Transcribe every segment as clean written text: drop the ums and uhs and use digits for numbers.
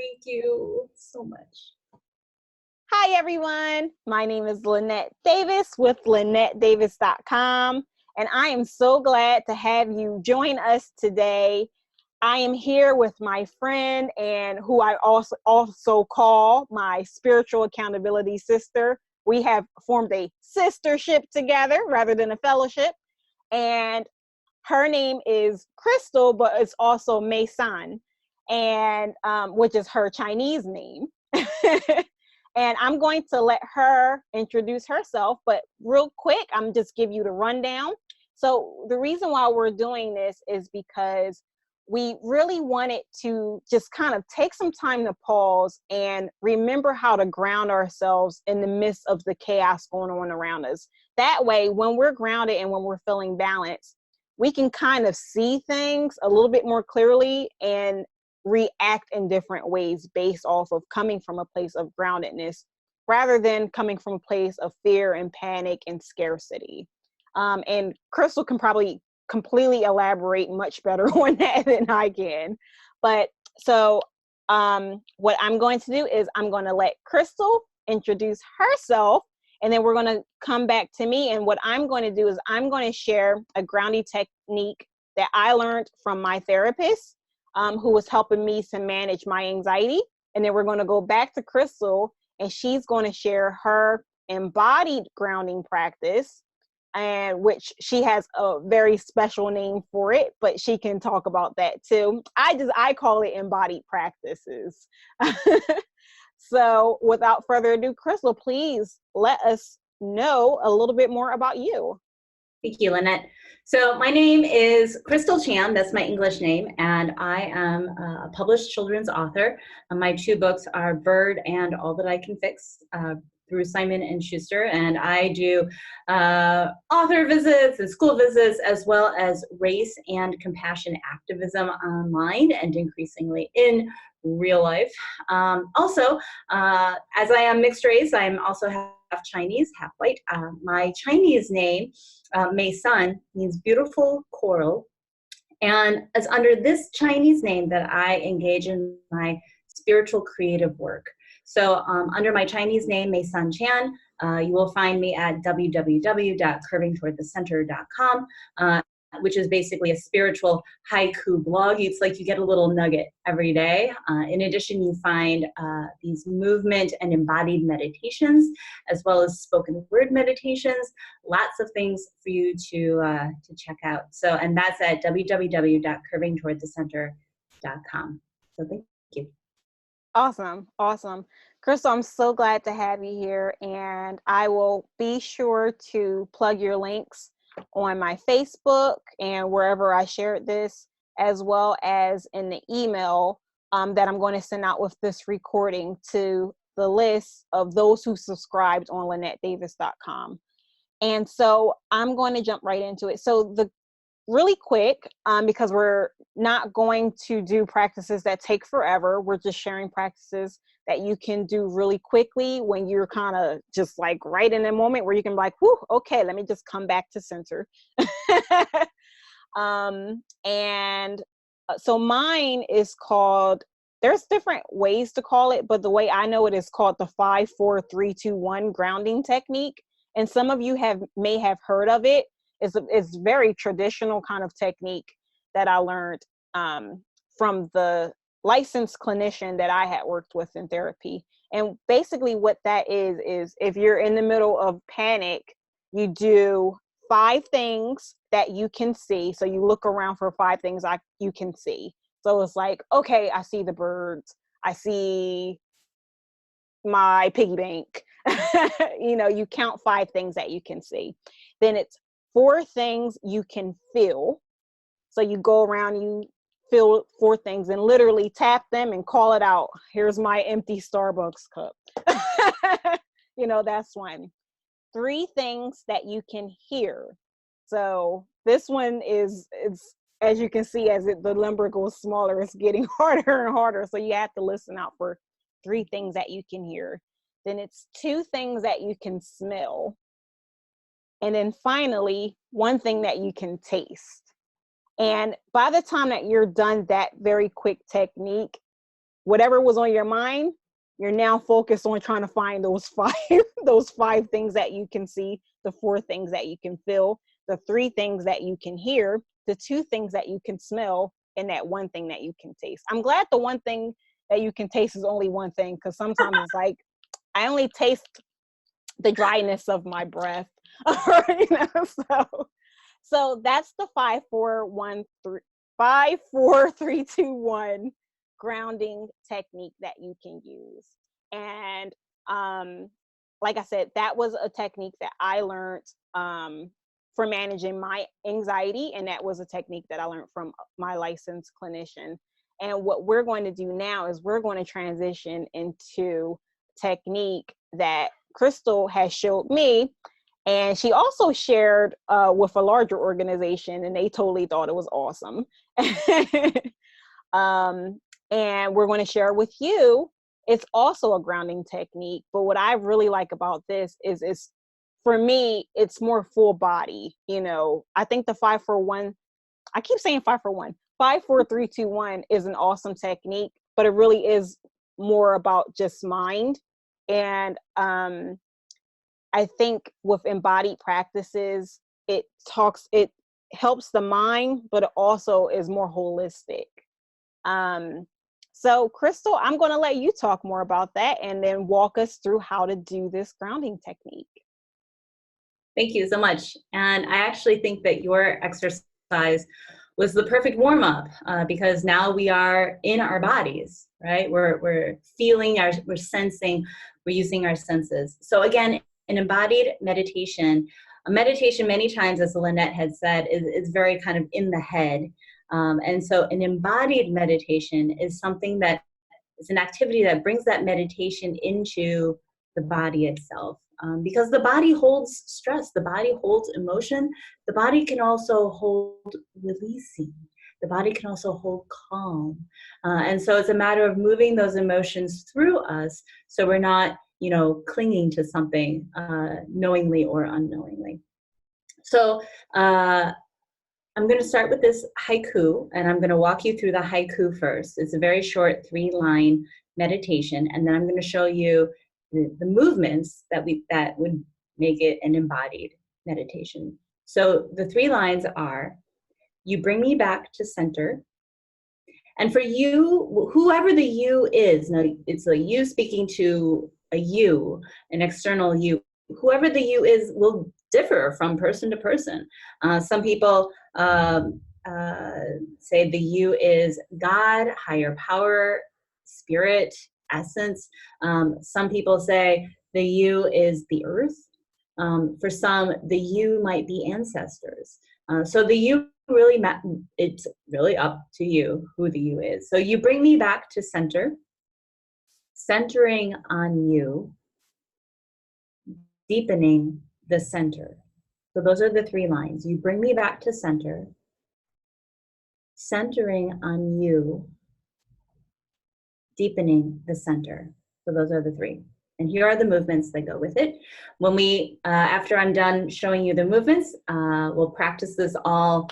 Thank you so much. Hi, everyone. My name is Lynette Davis with LynetteDavis.com, and I am so glad to have you join us today. I am here with my friend and who I also call my spiritual accountability sister. We have formed a sistership together rather than a fellowship, and her name is Crystal, but it's also Meisaan, and which is her Chinese name. And I'm going to let her introduce herself, but real quick, I'm just give you the rundown. So the reason why we're doing this is because we really wanted to just kind of take some time to pause and remember how to ground ourselves in the midst of the chaos going on around us. That way, when we're grounded and when we're feeling balanced, we can kind of see things a little bit more clearly and react in different ways based off of coming from a place of groundedness rather than coming from a place of fear and panic and scarcity. And Crystal can probably completely elaborate much better on that than I can. But so what I'm going to do is I'm going to let Crystal introduce herself, and then we're going to come back to me. And what I'm going to do is I'm going to share a grounding technique that I learned from my therapist, who was helping me to manage my anxiety. And then we're going to go back to Crystal, and she's going to share her embodied grounding practice, and which she has a very special name for it, but she can talk about that too. I call it embodied practices. So without further ado, Crystal, please let us know a little bit more about you. Thank you, Lynette. So my name is Crystal Chan. That's my English name, and I am a published children's author. My two books are Bird and All That I Can Fix, through Simon & Schuster, and I do author visits and school visits, as well as race and compassion activism online and increasingly in real life. Also, as I am mixed race, I'm also half Chinese, half white. My Chinese name, Meisaan, means beautiful coral, and it's under this Chinese name that I engage in my spiritual creative work. So under my Chinese name, Meisaan Chan, you will find me at www.curvingtowardthecenter.com, which is basically a spiritual haiku blog. It's like you get a little nugget every day. In addition, you find these movement and embodied meditations, as well as spoken word meditations. Lots of things for you to check out. So, and that's at www.curvingtowardthecenter.com. So thank you. Awesome. Crystal, I'm so glad to have you here, and I will be sure to plug your links on my Facebook and wherever I shared this, as well as in the email that I'm going to send out with this recording to the list of those who subscribed on LynetteDavis.com. And so I'm going to jump right into it. So really quick, because we're not going to do practices that take forever. We're just sharing practices that you can do really quickly when you're kind of just like right in a moment where you can be like, whew, okay, let me just come back to center. So mine is called, there's different ways to call it, but the way I know it is called the 5-4-3-2-1 grounding technique. And some of you may have heard of it. It's very traditional kind of technique that I learned from the licensed clinician that I had worked with in therapy. And basically what that is if you're in the middle of panic, you do 5 things that you can see. So you look around for 5 things you can see. So it's like, okay, I see the birds. I see my piggy bank. You count 5 things that you can see. Then it's 4 things you can feel. So you go around, you feel 4 things and literally tap them and call it out. Here's my empty Starbucks cup. That's 1. 3 things that you can hear. So this one is, as you can see, the number goes smaller, it's getting harder and harder. So you have to listen out for 3 things that you can hear. Then it's 2 things that you can smell. And then finally, 1 thing that you can taste. And by the time that you're done that very quick technique, whatever was on your mind, you're now focused on trying to find those five things that you can see, the 4 things that you can feel, the 3 things that you can hear, the 2 things that you can smell, and that 1 thing that you can taste. I'm glad the 1 thing that you can taste is only 1 thing, because sometimes it's like, I only taste the dryness of my breath. You know, so that's the 5 4 3 2 1 grounding technique that you can use. And like I said, that was a technique that I learned for managing my anxiety, and that was a technique that I learned from my licensed clinician. And what we're going to do now is we're going to transition into technique that Crystal has showed me, and she also shared with a larger organization, and they totally thought it was awesome. And we're going to share with you. It's also a grounding technique, but what I really like about this is for me, it's more full body. You know, I think the 5 4 1, I keep saying 5 4 1, 5 4 3 2 1 is an awesome technique, but it really is more about just mind. And I think with embodied practices, it helps the mind, but it also is more holistic. So Crystal, I'm going to let you talk more about that and then walk us through how to do this grounding technique. Thank you so much. And I actually think that your exercise was the perfect warm-up because now we are in our bodies, right? We're feeling, we're sensing, we're using our senses. So again, an embodied meditation, a meditation many times, as Lynette had said, is very kind of in the head. And so an embodied meditation is something that is an activity that brings that meditation into the body itself. Because the body holds stress, the body holds emotion, the body can also hold releasing, the body can also hold calm. And so it's a matter of moving those emotions through us so we're not, clinging to something knowingly or unknowingly. So I'm going to start with this haiku, and I'm going to walk you through the haiku first. It's a very short 3-line meditation, and then I'm going to show you the movements that would make it an embodied meditation. So the 3 lines are, you bring me back to center. And for you, whoever the you is, now it's a you speaking to a you, an external you, whoever the you is will differ from person to person. Some people say the you is God, higher power, spirit, essence. Some people say the you is the earth. For some, the you might be ancestors. So the you really, it's really up to you who the you is. So you bring me back to center, centering on you, deepening the center. So those are the 3 lines. You bring me back to center, centering on you, deepening the center. So those are the 3. And here are the movements that go with it. When we, after I'm done showing you the movements, we'll practice this all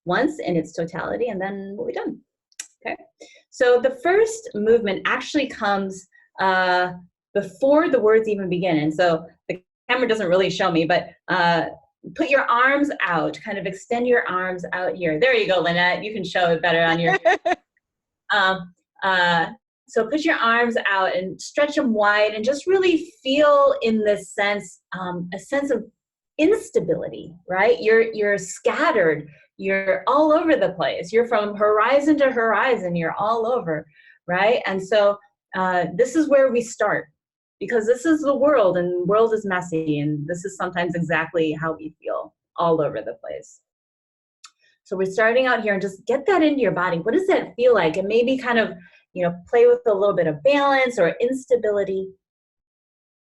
once in its totality, and then we'll be done. Okay. So the first movement actually comes before the words even begin. And so the camera doesn't really show me, but put your arms out, kind of extend your arms out here. There you go, Lynette. You can show it better on your. So put your arms out and stretch them wide and just really feel in this sense, a sense of instability, right? You're scattered. You're all over the place. You're from horizon to horizon. You're all over, right? And so this is where we start, because this is the world, and the world is messy, and this is sometimes exactly how we feel, all over the place. So we're starting out here, and just get that into your body. What does that feel like? And maybe kind of, play with a little bit of balance or instability.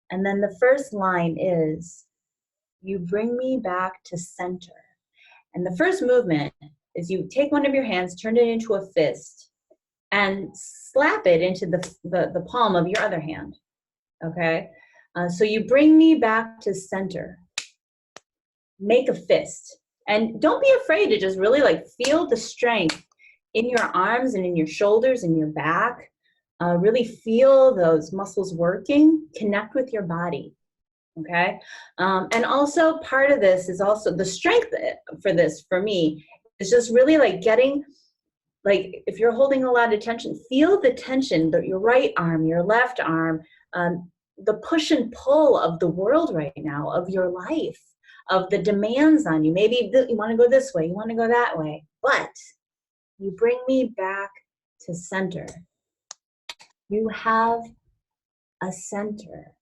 And then the first line is, you bring me back to center. And the first movement is you take one of your hands, turn it into a fist, and slap it into the palm of your other hand. Okay? So you bring me back to center. Make a fist. And don't be afraid to just really feel the strength in your arms and in your shoulders and your back. Really feel those muscles working, connect with your body. Okay. And also part of this is also the strength for this, for me, is just really like getting, like if you're holding a lot of tension, feel the tension, your right arm, your left arm, the push and pull of the world right now, of your life, of the demands on you. Maybe you want to go this way, you want to go that way, but you bring me back to center. You have a center.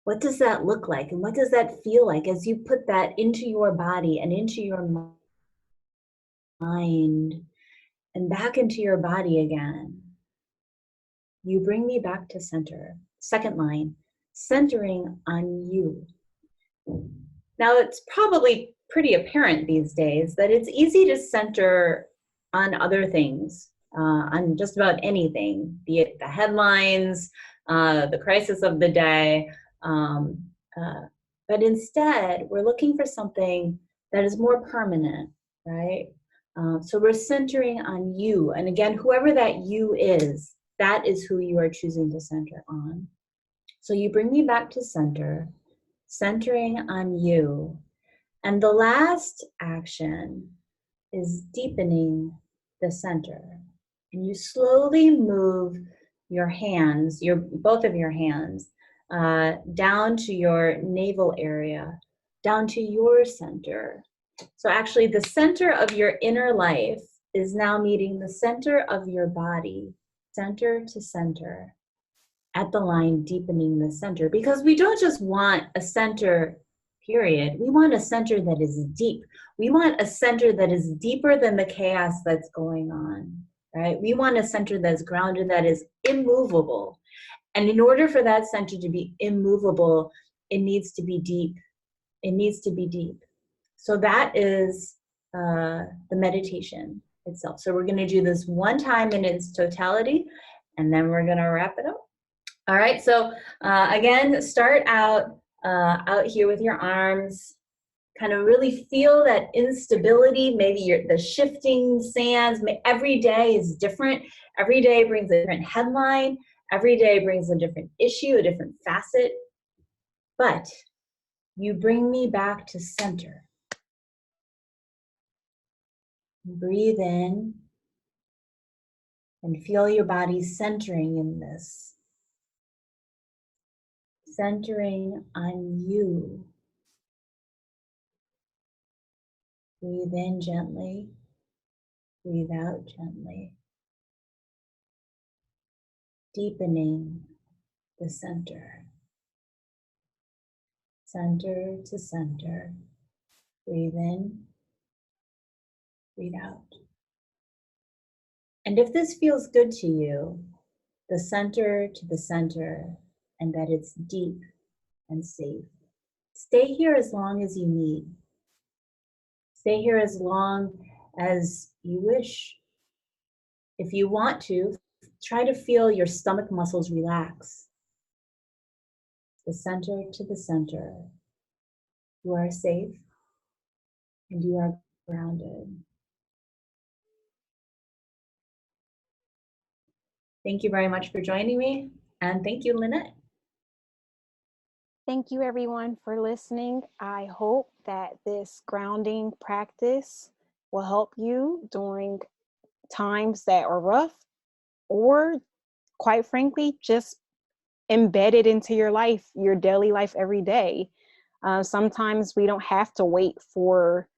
What does that look like? And what does that feel like as you put that into your body and into your mind and back into your body again? You bring me back to center. Second line, centering on you. Now, it's probably pretty apparent these days that it's easy to center on other things, on just about anything, be it the headlines, the crisis of the day. Um, but instead, we're looking for something that is more permanent, right? So we're centering on you. And again, whoever that you is, that is who you are choosing to center on. So you bring me back to center, centering on you. And the last action is deepening the center. And you slowly move your hands, both of your hands, down to your navel area, down to your center. So actually the center of your inner life is now meeting the center of your body, center to center, at the line, deepening the center. Because we don't just want a center, period. We want a center that is deep. We want a center that is deeper than the chaos that's going on, right? We want a center that's grounded, that is immovable. And in order for that center to be immovable, it needs to be deep. It needs to be deep. So that is the meditation itself. So we're going to do this one time in its totality, and then we're going to wrap it up. All right, so again, start out here with your arms. Kind of really feel that instability, maybe the shifting sands. Every day is different. Every day brings a different headline. Every day brings a different issue, a different facet. But you bring me back to center. Breathe in and feel your body centering in this. Centering on you. Breathe in gently. Breathe out gently. Deepening the center. Center to center. Breathe in. Breathe out. And if this feels good to you, the center to the center, and that it's deep and safe, stay here as long as you need. Stay here as long as you wish. If you want to, try to feel your stomach muscles relax. The center to the center. You are safe and you are grounded. Thank you very much for joining me, and thank you, Lynette. Thank you, everyone, for listening. I hope that this grounding practice will help you during times that are rough, or quite frankly, just embed it into your life, your daily life every day. Sometimes we don't have to wait for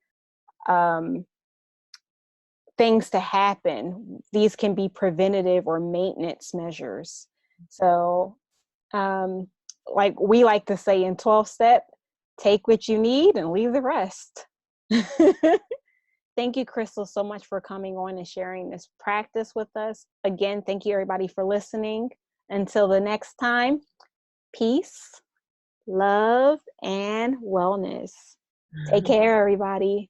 things to happen. These can be preventative or maintenance measures. So, like we like to say in 12-step, take what you need and leave the rest. Thank you, Crystal, so much for coming on and sharing this practice with us. Again, thank you, everybody, for listening. Until the next time, peace, love, and wellness. Take care, everybody.